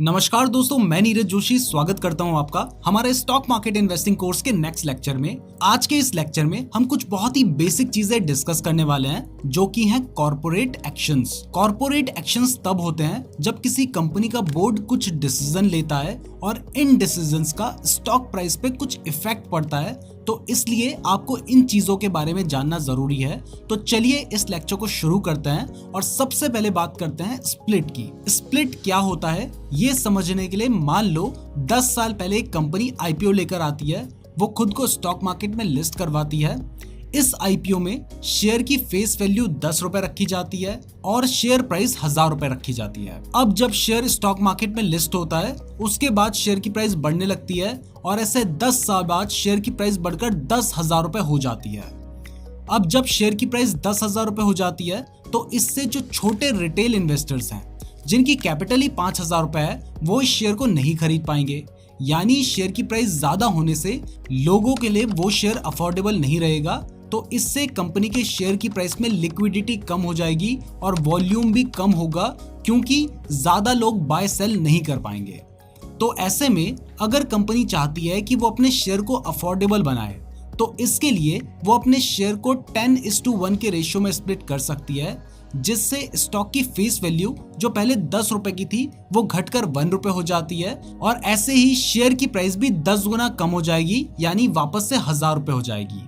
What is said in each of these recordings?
नमस्कार दोस्तों, मैं नीरज जोशी स्वागत करता हूं आपका हमारे स्टॉक मार्केट इन्वेस्टिंग कोर्स के नेक्स्ट लेक्चर में। आज के इस लेक्चर में हम कुछ बहुत ही बेसिक चीजें डिस्कस करने वाले हैं जो कि हैं कॉर्पोरेट एक्शंस। कॉर्पोरेट एक्शंस तब होते हैं जब किसी कंपनी का बोर्ड कुछ डिसीजन लेता है और इन डिसीजंस का स्टॉक प्राइस पे कुछ इफेक्ट पड़ता है, तो इसलिए आपको इन चीजों के बारे में जानना जरूरी है। तो चलिए इस लेक्चर को शुरू करते हैं और सबसे पहले बात करते हैं स्प्लिट की। स्प्लिट क्या होता है ये समझने के लिए मान लो 10 साल पहले एक कंपनी आईपीओ लेकर आती है, वो खुद को स्टॉक मार्केट में लिस्ट करवाती है। इस आईपीओ में शेयर की फेस वैल्यू 10 रुपए रखी जाती है और शेयर प्राइस 1000 रुपए रखी जाती है। अब जब शेयर स्टॉक मार्केट में लिस्ट होता है उसके बाद शेयर की प्राइस बढ़ने लगती है और ऐसे 10 साल बाद शेयर की प्राइस बढ़कर 10,000 रुपए हो जाती है। अब जब शेयर की प्राइस 10,000 रुपए हो जाती है तो इससे जो छोटे रिटेल इन्वेस्टर्स हैं जिनकी कैपिटल ही 5,000 रुपए है, वो इस शेयर को नहीं खरीद पाएंगे। यानी शेयर की प्राइस ज्यादा होने से लोगों के लिए वो शेयर अफोर्डेबल नहीं रहेगा, तो इससे कंपनी के शेयर की प्राइस में लिक्विडिटी कम हो जाएगी और वॉल्यूम भी कम होगा क्योंकि ज्यादा लोग बाय सेल नहीं कर पाएंगे। तो ऐसे में अगर कंपनी चाहती है कि वो अपने शेयर को अफोर्डेबल बनाए तो इसके लिए वो अपने शेयर को 10:1 के रेशियो में स्प्लिट कर सकती है, जिससे स्टॉक की फेस वैल्यू जो पहले 10 रुपए की थी वो घटकर 1 रुपए हो जाती है और ऐसे ही शेयर की प्राइस भी 10 गुना कम हो जाएगी, यानी वापस से 1000 रुपए हो जाएगी।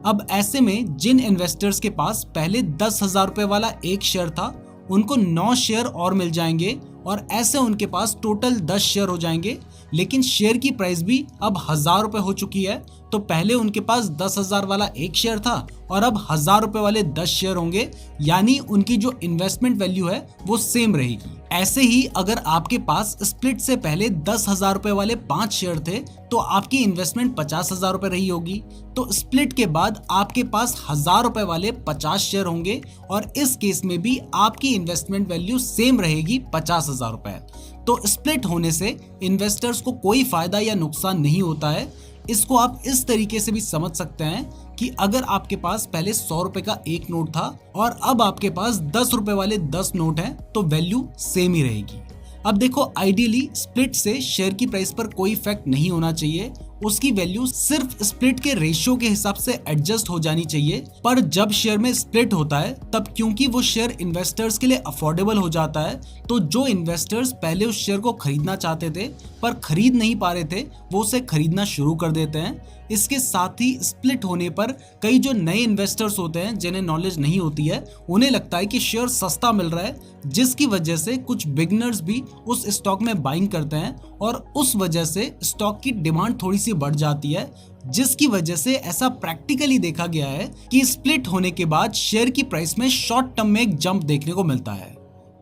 अब ऐसे में जिन इन्वेस्टर्स के पास पहले 10,000 रुपए वाला एक शेयर था उनको 9 शेयर और मिल जाएंगे और ऐसे उनके पास टोटल 10 शेयर हो जाएंगे, लेकिन शेयर की प्राइस भी अब 1000 रुपए हो चुकी है। तो पहले उनके पास 10,000 वाला एक शेयर था और अब 1000 रुपए वाले 10 शेयर होंगे, यानी उनकी जो इन्वेस्टमेंट वैल्यू है वो सेम रहेगी। ऐसे ही अगर आपके पास स्प्लिट से पहले 10,000 रुपए वाले 5 शेयर थे तो आपकी इन्वेस्टमेंट 50,000 रुपए रही होगी। तो स्प्लिट के बाद आपके पास 1000 रुपए वाले 50 शेयर होंगे और इस केस में भी आपकी इन्वेस्टमेंट वैल्यू सेम रहेगी 50,000 रुपए। तो स्प्लिट होने से इन्वेस्टर्स को कोई फायदा या नुकसान नहीं होता है। इसको आप इस तरीके से भी समझ सकते हैं कि अगर आपके पास पहले 100 रुपए का एक नोट था और अब आपके पास 10 रुपए वाले 10 नोट हैं तो वैल्यू सेम ही रहेगी। अब देखो, आइडियली स्प्लिट से शेयर की प्राइस पर कोई इफेक्ट नहीं होना चाहिए, उसकी वैल्यू सिर्फ स्प्लिट के रेशियो के हिसाब से एडजस्ट हो जानी चाहिए। पर जब शेयर में स्प्लिट होता है तब क्योंकि वो शेयर इन्वेस्टर्स के लिए अफोर्डेबल हो जाता है, तो जो इन्वेस्टर्स पहले उस शेयर को खरीदना चाहते थे पर खरीद नहीं पा रहे थे वो उसे खरीदना शुरू कर देते हैं। इसके साथ ही स्प्लिट होने पर कई जो नए इन्वेस्टर्स होते हैं जिन्हें नॉलेज नहीं होती है उन्हें लगता है कि शेयर सस्ता मिल रहा है, जिसकी वजह से कुछ बिगनर्स भी उस स्टॉक में बाइंग करते हैं और उस वजह से स्टॉक की डिमांड थोड़ी सी बढ़ जाती है, जिसकी वजह से ऐसा प्रैक्टिकली देखा गया है कि स्प्लिट होने के बाद शेयर की प्राइस में शॉर्ट टर्म में एक जंप देखने को मिलता है।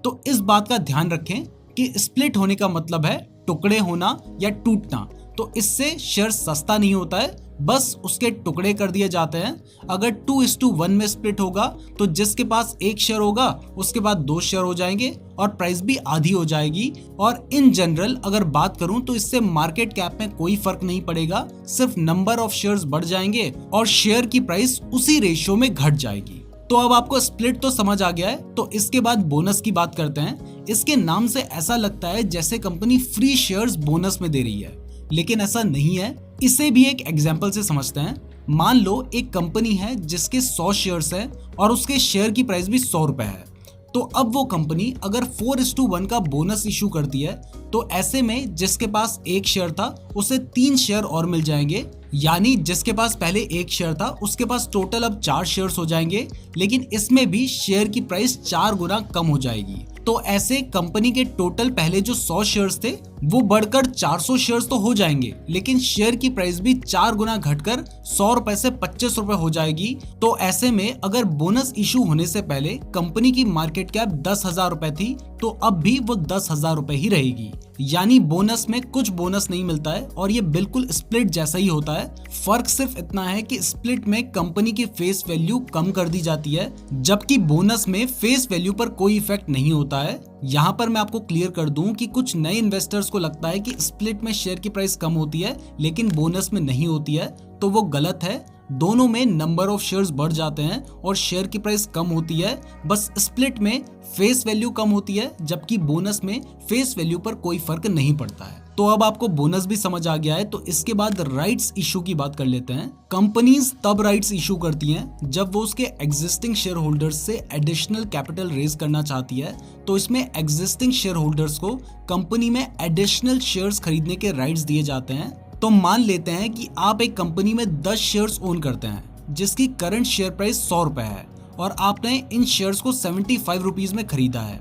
तो इस बात का ध्यान रखें कि स्प्लिट होने का मतलब है टुकड़े होना या टूटना। तो इससे शेयर सस्ता नहीं होता है, बस उसके टुकड़े कर दिए जाते हैं। अगर 2:1 में स्प्लिट होगा तो जिसके पास एक शेयर होगा उसके बाद 2 शेयर हो जाएंगे और प्राइस भी आधी हो जाएगी। और इन जनरल अगर बात करूं तो इससे मार्केट कैप में कोई फर्क नहीं पड़ेगा, सिर्फ नंबर ऑफ शेयर्स बढ़ जाएंगे और शेयर की प्राइस उसी रेशियो में घट जाएगी। तो अब आपको स्प्लिट तो समझ आ गया है, तो इसके बाद बोनस की बात करते हैं। इसके नाम से ऐसा लगता है जैसे कंपनी फ्री शेयर्स बोनस में दे रही है, लेकिन ऐसा नहीं है। इसे भी एक एग्जांपल से समझते हैं। मान लो एक कंपनी है जिसके 100 शेयर्स हैं और उसके शेयर की प्राइस भी 100 रुपए है। तो अब वो कंपनी अगर 4:1 का बोनस इशू करती है तो ऐसे में जिसके पास एक शेयर था उसे 3 शेयर और मिल जाएंगे, यानी जिसके पास पहले एक शेयर था उसके पास टोटल अब 4 शेयर्स हो जाएंगे, लेकिन इसमें भी शेयर की प्राइस 4 गुना कम हो जाएगी। तो ऐसे कंपनी के टोटल पहले जो 100 शेयर्स थे वो बढ़कर 400 शेयर्स तो हो जाएंगे, लेकिन शेयर की प्राइस भी 4 गुना घटकर 100 रुपए से 25 रुपए हो जाएगी। तो ऐसे में अगर बोनस इशू होने से पहले कंपनी की मार्केट कैप 10,000 रुपए थी तो अब भी वो 10,000 रुपए ही रहेगी। यानी बोनस में कुछ बोनस नहीं मिलता है और ये बिल्कुल स्प्लिट जैसा ही होता है। फर्क सिर्फ इतना है कि स्प्लिट में कंपनी की फेस वैल्यू कम कर दी जाती है, जबकि बोनस में फेस वैल्यू पर कोई इफेक्ट नहीं होता है। यहाँ पर मैं आपको क्लियर कर दूं कि कुछ नए इन्वेस्टर्स को लगता है कि स्प्लिट में शेयर की प्राइस कम होती है लेकिन बोनस में नहीं होती है, तो वो गलत है। दोनों में नंबर ऑफ शेयर्स बढ़ जाते हैं और शेयर की प्राइस कम होती है, बस स्प्लिट में फेस वैल्यू कम होती है, जबकि बोनस में फेस वैल्यू पर कोई फर्क नहीं पड़ता है। तो अब आपको बोनस भी समझ आ गया है, तो इसके बाद राइट्स इशू की बात कर लेते हैं। कंपनीज तब राइट्स इशू करती हैं जब वो उसके एग्जिस्टिंग शेयर होल्डर्स से एडिशनल कैपिटल रेज करना चाहती है। तो इसमें एग्जिस्टिंग शेयर होल्डर्स को कंपनी में एडिशनल शेयर्स खरीदने के राइट्स दिए जाते हैं। तो मान लेते हैं कि आप एक कंपनी में 10 शेयर्स ओन करते हैं जिसकी करंट शेयर प्राइस 100 रुपए है और आपने इन शेयर्स को 75 रुपीज में खरीदा है।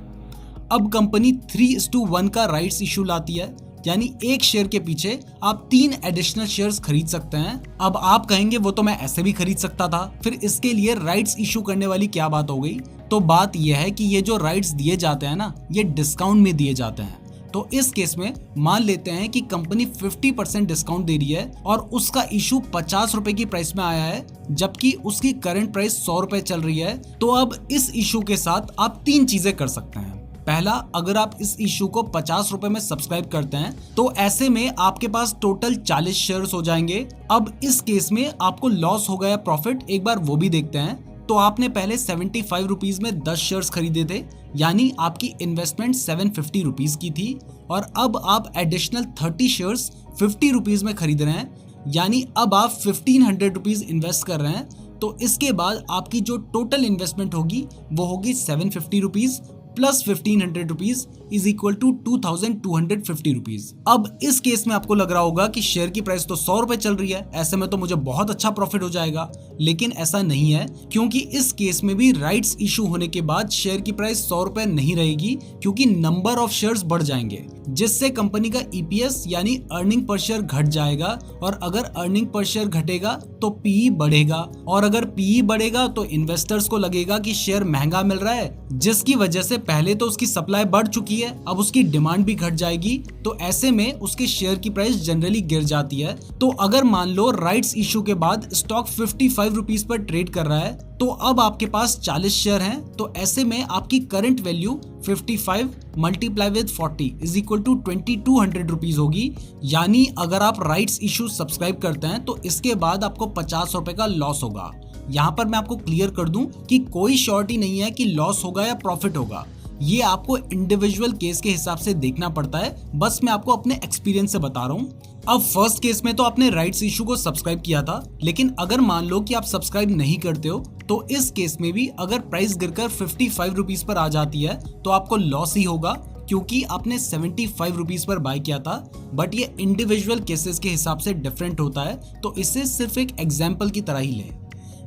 अब कंपनी 3:1 का राइट्स इशू लाती है, यानी एक शेयर के पीछे आप 3 एडिशनल शेयर्स खरीद सकते हैं। अब आप कहेंगे वो तो मैं ऐसे भी खरीद सकता था, फिर इसके लिए राइट्स इशू करने वाली क्या बात हो गई। तो बात यह है कि ये जो राइट्स दिए जाते हैं ना, ये डिस्काउंट में दिए जाते हैं। तो इस केस में मान लेते हैं कि कंपनी 50% डिस्काउंट दे रही है और उसका इशू 50 रुपए की प्राइस में आया है, जबकि उसकी करंट प्राइस 100 रुपए चल रही है। तो अब इस इशू के साथ आप 3 चीजें कर सकते हैं। पहला, अगर आप इस इशू को 50 रुपए में सब्सक्राइब करते हैं तो ऐसे में आपके पास टोटल 40 शेयर्स हो जाएंगे। अब इस केस में आपको लॉस हो गया प्रॉफिट, एक बार वो भी देखते हैं। तो आपने पहले 75 रुपीज में 10 शेयर्स खरीदे थे, यानी आपकी इन्वेस्टमेंट 750 रुपीज की थी, और अब आप एडिशनल 30 शेयर्स 50 रुपीज में खरीद रहे हैं, यानी अब आप 1500 रुपीज इन्वेस्ट कर रहे हैं। तो इसके बाद आपकी जो टोटल इन्वेस्टमेंट होगी वो होगी 750 rupees plus 1500 rupees is equal to 2250 rupees. अब इस केस में आपको लग रहा होगा कि शेयर की प्राइस तो 100 रुपए चल रही है, ऐसे में तो मुझे बहुत अच्छा प्रॉफिट हो जाएगा, लेकिन ऐसा नहीं है, क्योंकि इस केस में भी राइट्स इशू होने के बाद शेयर की प्राइस 100 रुपए नहीं रहेगी, क्योंकि नंबर ऑफ शेयर्स बढ़ जाएंगे, जिससे कंपनी का ईपीएस यानी अर्निंग पर शेयर घट जाएगा, और अगर अर्निंग पर शेयर घटेगा तो पीई बढ़ेगा, और अगर पीई बढ़ेगा तो इन्वेस्टर्स को लगेगा कि शेयर महंगा मिल रहा है, जिसकी वजह से पहले तो उसकी सप्लाई बढ़ चुकी है, अब उसकी डिमांड भी घट जाएगी। तो ऐसे में उसके शेयर की प्राइस जनरली गिर जाती है। तो अगर मान लो राइट्स इशू के बाद स्टॉक 55 रुपीज पर ट्रेड कर रहा है, तो अब आपके पास 40 शेयर हैं, तो ऐसे में आपकी current value 55 multiply with 40 is equal to 2200 rupees होगी। यानी अगर आप राइट्स इशू सब्सक्राइब करते हैं तो इसके बाद आपको 50 रुपए का लॉस होगा। यहाँ पर मैं आपको क्लियर कर दूं कि कोई श्योरिटी नहीं है कि लॉस होगा या प्रॉफिट होगा, ये आपको इंडिविजुअल केस के हिसाब से देखना पड़ता है, बस मैं आपको अपने एक्सपीरियंस से बता रहा हूँ। अब फर्स्ट केस में तो आपने राइट्स इशू को सब्सक्राइब किया था, लेकिन अगर मान लो कि आप सब्सक्राइब नहीं करते हो तो इस केस में भी अगर प्राइस गिरकर 55 रुपीज पर आ जाती है तो आपको लॉस ही होगा, क्योंकि आपने 75 रुपीज पर बाय किया था। बट ये इंडिविजुअल केसेस के हिसाब से डिफरेंट होता है, तो इसे सिर्फ एक एग्जाम्पल की तरह ही लें।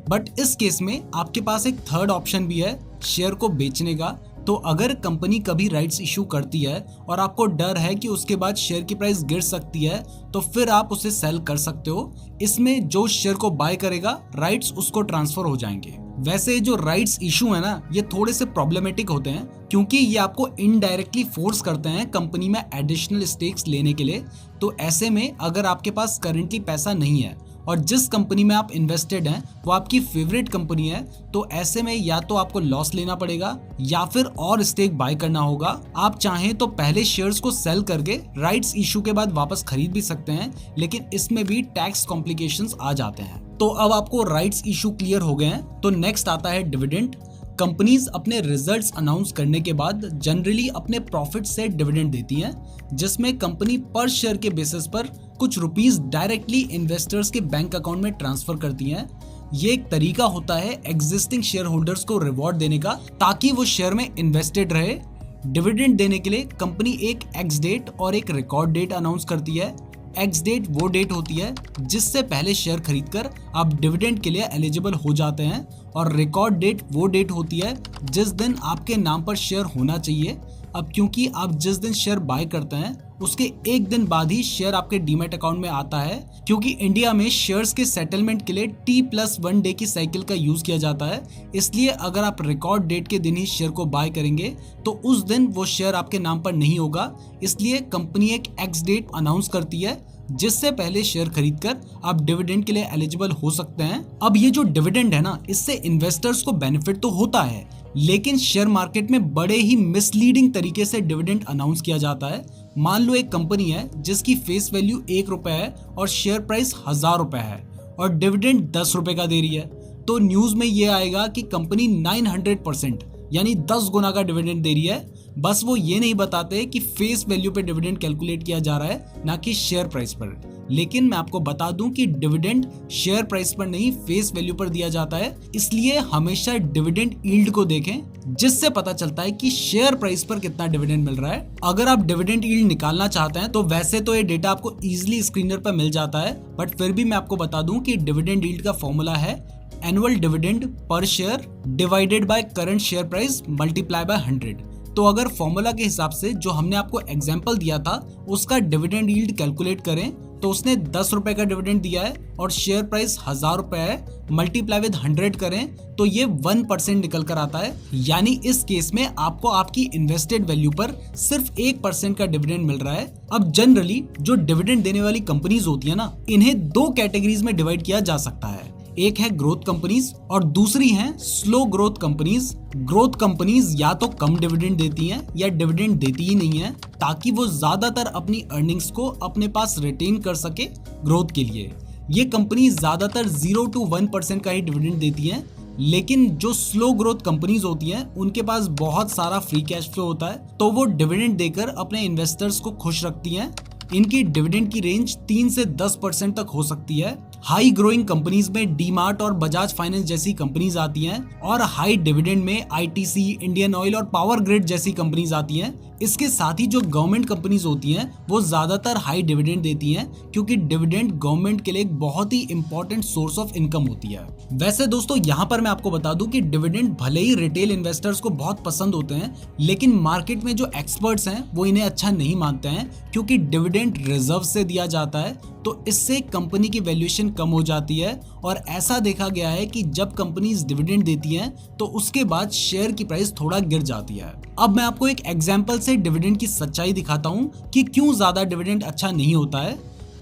बट इस केस में आपके पास एक थर्ड ऑप्शन भी है शेयर को बेचने का। तो अगर कंपनी कभी राइट्स इशू करती है और आपको डर है कि उसके बाद शेयर की प्राइस गिर सकती है, तो फिर आप उसे सेल कर सकते हो। इसमें जो शेयर को बाय करेगा राइट्स उसको ट्रांसफर हो जाएंगे। वैसे जो राइट्स इशू है ना, ये थोड़े से प्रॉब्लमेटिक होते हैं, क्योंकि ये आपको इनडायरेक्टली फोर्स करते हैं कंपनी में एडिशनल स्टेक्स लेने के लिए। तो ऐसे में अगर आपके पास करेंटली पैसा नहीं है और जिस कंपनी में आप इन्वेस्टेड हैं वो आपकी फेवरेट कंपनी है, तो ऐसे में या तो आपको लॉस लेना पड़ेगा या फिर और स्टेक बाय करना होगा। आप चाहें तो पहले शेयर्स को सेल करके राइट्स इशू के बाद वापस खरीद भी सकते हैं, लेकिन इसमें भी टैक्स कॉम्प्लिकेशंस आ जाते हैं। तो अब आपको राइट्स इशू क्लियर हो गए हैं, तो नेक्स्ट आता है डिविडेंड। कंपनीज अपने रिजल्ट्स अनाउंस करने के बाद जनरली अपने प्रॉफिट से डिविडेंड देती हैं, जिसमें कंपनी पर शेयर के बेसिस पर कुछ रुपीस डायरेक्टली इन्वेस्टर्स के बैंक अकाउंट में ट्रांसफर करती हैं। ये एक तरीका होता है एग्जिस्टिंग शेयर होल्डर्स को रिवॉर्ड देने का, ताकि वो शेयर में इन्वेस्टेड रहे। डिविडेंड देने के लिए कंपनी एक एक्स डेट और एक रिकॉर्ड डेट अनाउंस करती है। एक्स डेट वो डेट होती है जिससे पहले शेयर खरीदकर आप डिविडेंड के लिए एलिजिबल हो जाते हैं, और रिकॉर्ड डेट वो डेट होती है जिस दिन आपके नाम पर शेयर होना चाहिए। अब क्योंकि आप जिस दिन शेयर बाय करते हैं उसके एक दिन बाद ही शेयर आपके डीमैट अकाउंट में आता है, क्योंकि इंडिया में शेयर्स के सेटलमेंट के लिए T+1 डे की साइकिल का यूज किया जाता है। इसलिए अगर आप रिकॉर्ड डेट के दिन ही शेयर को बाय करेंगे तो उस दिन वो शेयर आपके नाम पर नहीं होगा। इसलिए कंपनी एक एक्स डेट अनाउंस करती है जिससे पहले शेयर खरीदकर आप डिविडेंड के लिए एलिजिबल हो सकते हैं। अब ये जो डिविडेंड है ना, इससे इन्वेस्टर्स को बेनिफिट तो होता है, लेकिन शेयर मार्केट में बड़े ही मिसलीडिंग तरीके से डिविडेंड अनाउंस किया जाता है। मान लो एक कंपनी है जिसकी फेस वैल्यू 1 रुपए है और शेयर प्राइस 1000 रुपए है, और डिविडेंड 10 रुपए का दे रही है, तो न्यूज में ये आएगा कि कंपनी 900% यानी 10 गुना का डिविडेंड दे रही है। बस वो ये नहीं बताते कि फेस वैल्यू पे डिविडेंड कैलकुलेट किया जा रहा है, ना कि शेयर प्राइस पर। लेकिन मैं आपको बता दूं कि डिविडेंड शेयर प्राइस पर नहीं, फेस वैल्यू पर दिया जाता है। इसलिए हमेशा डिविडेंड यील्ड को देखें, जिससे पता चलता है कि शेयर प्राइस पर कितना डिविडेंड मिल रहा है। अगर आप डिविडेंड यील्ड निकालना चाहते हैं तो वैसे तो ये डेटा आपको इजीली स्क्रीनर पर मिल जाता है, बट फिर भी मैं आपको बता दूं कि डिविडेंड यील्ड का फॉर्मूला है annual dividend per share divided by current share price multiply by 100। तो अगर फॉर्मूला के हिसाब से जो हमने आपको एग्जांपल दिया था उसका डिविडेंड यील्ड कैलकुलेट करें तो उसने 10 रुपए का डिविडेंड दिया है और शेयर प्राइस 1000 रुपए है, मल्टीप्लाई विद 100 करें तो ये 1% निकल कर आता है। यानी इस केस में आपको आपकी इन्वेस्टेड वैल्यू पर सिर्फ 1% का डिविडेंड मिल रहा है। अब जनरली जो डिविडेंड देने वाली कंपनीज होती है ना, इन्हें 2 कैटेगरीज में डिवाइड किया जा सकता है। एक है ग्रोथ कंपनीज और दूसरी है slow growth companies. Growth companies या तो कम डिविडेंड देती हैं या डिविडेंड देती ही नहीं है, ताकि वो ज्यादातर अपनी अर्निंग्स को अपने पास रिटेन कर सके ग्रोथ के लिए। ये कंपनी ज्यादातर 0 to 1% का ही डिविडेंड देती हैं। लेकिन जो स्लो ग्रोथ कंपनीज होती हैं उनके पास बहुत सारा फ्री कैश फ्लो होता है, तो वो डिविडेंड देकर अपने इन्वेस्टर्स को खुश रखती हैं। इनकी डिविडेंड की रेंज 3 से 10% तक हो सकती है। हाई ग्रोइंग कंपनीज में डीमार्ट और बजाज फाइनेंस जैसी कंपनीज आती हैं और हाई डिविडेंड में आईटीसी, इंडियन ऑयल और पावर ग्रिड जैसी कंपनीज आती हैं। इसके साथ ही जो गवर्नमेंट कंपनीज होती हैं वो ज्यादातर हाई डिविडेंड देती हैं, क्योंकि डिविडेंड गवर्नमेंट के लिए एक बहुत ही इंपॉर्टेंट सोर्स ऑफ इनकम होती है। वैसे दोस्तों यहाँ पर मैं आपको बता दूं कि डिविडेंड भले ही रिटेल इन्वेस्टर्स को बहुत पसंद होते हैं, लेकिन मार्केट में जो एक्सपर्ट्स हैं वो इन्हें अच्छा नहीं मानते हैं, क्योंकि डिविडेंड रिजर्व से दिया जाता है, तो इससे कंपनी की वैल्यूएशन कम हो जाती है। और ऐसा देखा गया है कि जब कंपनीज डिविडेंड देती हैं तो उसके बाद शेयर की प्राइस थोड़ा गिर जाती है। अब मैं आपको एक एग्जांपल से डिविडेंड की सच्चाई दिखाता हूं कि क्यों ज्यादा डिविडेंड अच्छा नहीं होता है।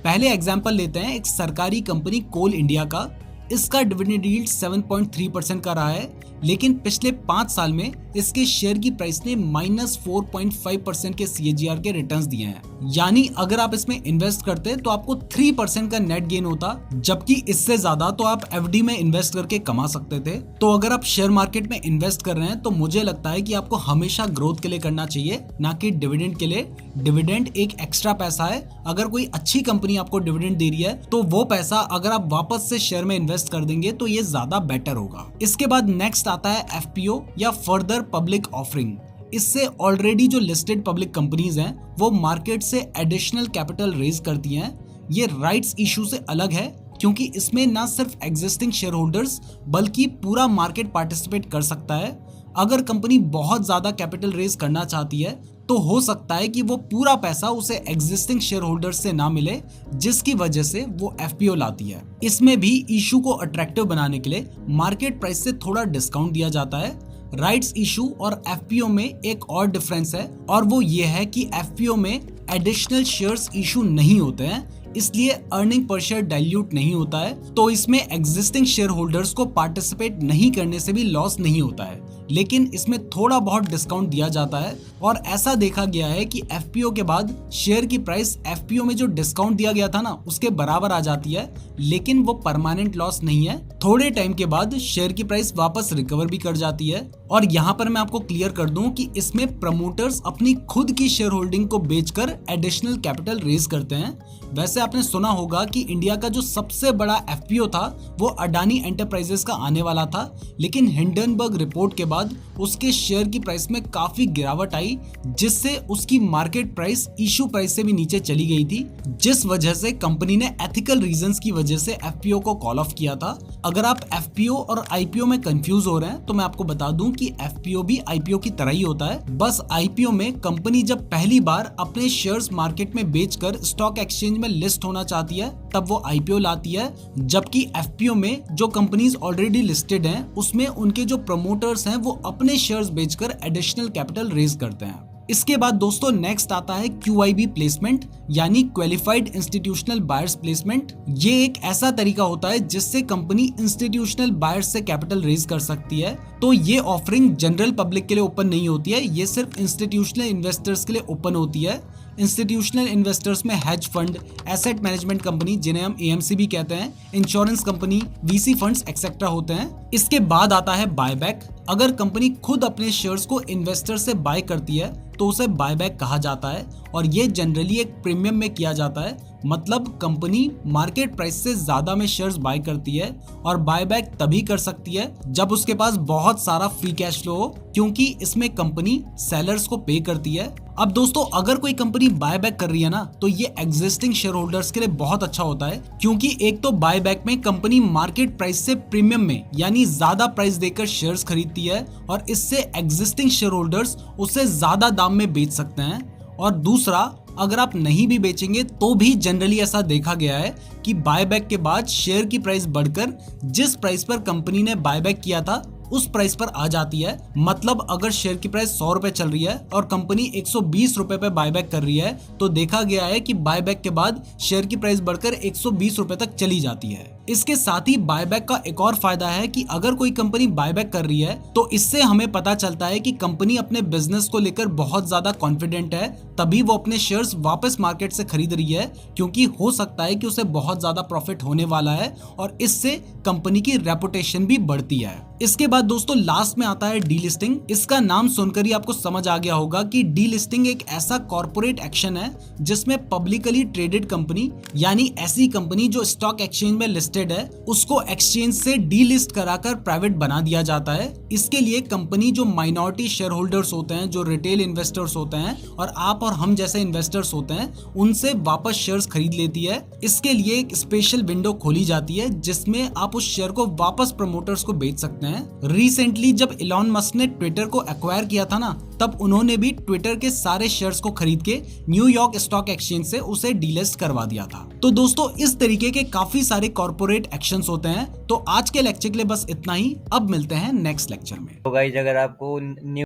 पहले एग्जांपल लेते हैं एक सरकारी कंपनी कोल इंडिया का। इसका डिविडेंड यील्ड 7.3% का रहा है, लेकिन पिछले 5 साल में इसके शेयर की प्राइस ने -4.5% के CAGR के रिटर्न्स दिए हैं। यानी अगर आप इसमें इन्वेस्ट करते तो आपको 3% का नेट गेन होता, जबकि इससे ज्यादा तो आप FD में इन्वेस्ट करके कमा सकते थे। तो अगर आप शेयर मार्केट में इन्वेस्ट कर रहे हैं तो मुझे लगता है कि आपको हमेशा ग्रोथ के लिए करना चाहिए, ना कि डिविडेंड के लिए। डिविडेंड एक एक्स्ट्रा पैसा है। अगर कोई अच्छी कंपनी आपको डिविडेंड दे रही है तो वो पैसा अगर आप वापस से शेयर में इन्वेस्ट कर देंगे तो ये ज्यादा बेटर होगा। इसके बाद नेक्स्ट आता है FPO या फर्दर पब्लिक ऑफरिंग। इससे ऑलरेडी जो लिस्टेड पब्लिक कंपनीज हैं वो मार्केट से एडिशनल कैपिटल रेज करती हैं। ये राइट्स इशू से अलग है, क्योंकि इसमें ना सिर्फ एग्जिस्टिंग शेयर होल्डर्स बल्कि पूरा मार्केट पार्टिसिपेट कर सकता है। अगर कंपनी बहुत ज्यादा कैपिटल रेज करना चाहती है तो हो सकता है कि वो पूरा पैसा उसे एग्जिस्टिंग शेयर होल्डर्स से ना मिले, जिसकी वजह से वो FPO लाती है। इसमें भी इशू को अट्रैक्टिव बनाने के लिए मार्केट प्राइस से थोड़ा डिस्काउंट दिया जाता है। राइट्स इशू और FPO में एक और डिफरेंस है, और वो ये है कि FPO में एडिशनल शेयर्स इशू नहीं होते हैं, इसलिए अर्निंग पर शेयर डाइल्यूट नहीं होता है। तो इसमें एग्जिस्टिंग शेयर होल्डर्स को पार्टिसिपेट नहीं करने से भी लॉस नहीं होता है, लेकिन इसमें थोड़ा बहुत डिस्काउंट दिया जाता है। और ऐसा देखा गया है कि FPO के बाद शेयर की प्राइस FPO में जो डिस्काउंट दिया गया था ना उसके बराबर आ जाती है, लेकिन वो परमानेंट लॉस नहीं है। थोड़े टाइम के बाद शेयर की प्राइस वापस रिकवर भी कर जाती है। और यहाँ पर मैं आपको क्लियर कर दूं कि इसमें प्रमोटर्स अपनी खुद की शेयर होल्डिंग को बेचकर एडिशनल कैपिटल रेज करते हैं। वैसे आपने सुना होगा कि इंडिया का जो सबसे बड़ा FPO था वो अडानी एंटरप्राइजेस का आने वाला था, लेकिन हिंडनबर्ग रिपोर्ट के बाद उसके शेयर की प्राइस में काफी गिरावट आई, जिससे उसकी मार्केट प्राइस इशू प्राइस से भी नीचे चली गई थी, जिस वजह से कंपनी ने एथिकल रीजंस की वजह से FPO को कॉल ऑफ किया था। अगर आप FPO और IPO में कंफ्यूज हो रहे हैं तो मैं आपको बता दूं कि FPO भी IPO की तरह ही होता है। बस IPO में कंपनी जब पहली बार अपने शेयर्स मार्केट में बेचकर स्टॉक एक्सचेंज में लिस्ट होना चाहती है तब वो IPO लाती है, जबकि FPO में जो कंपनीज ऑलरेडी लिस्टेड हैं उसमें उनके जो प्रमोटर्स हैं वो अपने शेयर्स बेचकर एडिशनल कैपिटल रेज करते हैं। इसके बाद दोस्तों नेक्स्ट आता है QIB प्लेसमेंट, यानी क्वालिफाइड इंस्टीट्यूशनल बायर्स प्लेसमेंट। ये एक ऐसा तरीका होता है जिससे कंपनी इंस्टीट्यूशनल बायर्स से कैपिटल रेज कर सकती है। तो ये ऑफरिंग जनरल पब्लिक के लिए ओपन नहीं होती है, ये सिर्फ इंस्टीट्यूशनल इन्वेस्टर्स के लिए ओपन होती है। इंस्टीट्यूशनल इन्वेस्टर्स में hedge fund, asset management company जिन्हें हम एएमसी भी कहते हैं, insurance company, VC funds etcetera होते हैं। इसके बाद आता है बायबैक। अगर कंपनी खुद अपने शेयर्स को इन्वेस्टर से बाय करती है तो उसे बायबैक कहा जाता है और ये जनरली एक प्रीमियम में किया जाता है, मतलब कंपनी मार्केट प्राइस से ज्यादा में शेयर्स बाय करती है और बायबैक तभी कर सकती है जब उसके पास बहुत सारा फ्री कैश फ्लो हो, क्योंकि इसमें कंपनी सेलर्स को पे करती है। अब दोस्तों, अगर कोई कंपनी बायबैक कर रही है ना, तो ये एग्जिस्टिंग शेयर होल्डर्स के लिए बहुत अच्छा होता है, क्योंकि एक तो बायबैक में कंपनी मार्केट प्राइस से प्रीमियम में यानी ज्यादा प्राइस देकर शेयर्स खरीदती है और इससे एग्जिस्टिंग शेयर होल्डर्स उसे ज्यादा दाम में बेच सकते हैं। और दूसरा, अगर आप नहीं भी बेचेंगे तो भी जनरली ऐसा देखा गया है कि बायबैक के बाद शेयर की प्राइस बढ़कर जिस प्राइस पर कंपनी ने बायबैक किया था उस प्राइस पर आ जाती है। मतलब अगर शेयर की प्राइस 100 रुपए चल रही है और कंपनी 120 रुपए पे बायबैक कर रही है, तो देखा गया है कि बायबैक के बाद शेयर की प्राइस बढ़कर 120 रुपए तक चली जाती है। इसके साथ ही बायबैक का एक और फायदा है कि अगर कोई कंपनी बायबैक कर रही है तो इससे हमें पता चलता है कि कंपनी अपने बिजनेस को लेकर बहुत ज्यादा कॉन्फिडेंट है, तभी वो अपने शेयर्स वापस मार्केट से खरीद रही है, क्योंकि हो सकता है कि उसे बहुत ज्यादा प्रॉफिट होने वाला है और इससे कंपनी की रेपुटेशन भी बढ़ती है। इसके बाद दोस्तों लास्ट में आता है डीलिस्टिंग। इसका नाम सुनकर ही आपको समझ आ गया होगा कि डीलिस्टिंग एक ऐसा कॉर्पोरेट एक्शन है जिसमें पब्लिकली ट्रेडेड कंपनी यानी ऐसी कंपनी जो स्टॉक एक्सचेंज में लिस्टेड है उसको एक्सचेंज से डीलिस्ट कराकर प्राइवेट बना दिया जाता है। इसके लिए कंपनी जो माइनॉरिटी शेयर होल्डर्स होते हैं, जो रिटेल इन्वेस्टर्स होते हैं और आप और हम जैसे इन्वेस्टर्स होते हैं, उनसे वापस शेयर्स खरीद लेती है। इसके लिए एक स्पेशल विंडो खोली जाती है जिसमें आप उस शेयर को वापस प्रमोटर्स को बेच सकते हैं। रिसेंटली जब इलॉन मस्क ने ट्विटर को एक्वायर किया था ना, तब उन्होंने भी ट्विटर के सारे शेयर्स को खरीद के न्यूयॉर्क स्टॉक एक्सचेंज से उसे डीलिस्ट करवा दिया था। तो दोस्तों, इस तरीके के काफी सारे कॉर्पोरेट एक्शंस होते हैं। तो आज के लेक्चर के लिए बस इतना ही। अब मिलते हैं नेक्स्ट लेक्चर में। तो गाइस, अगर आपको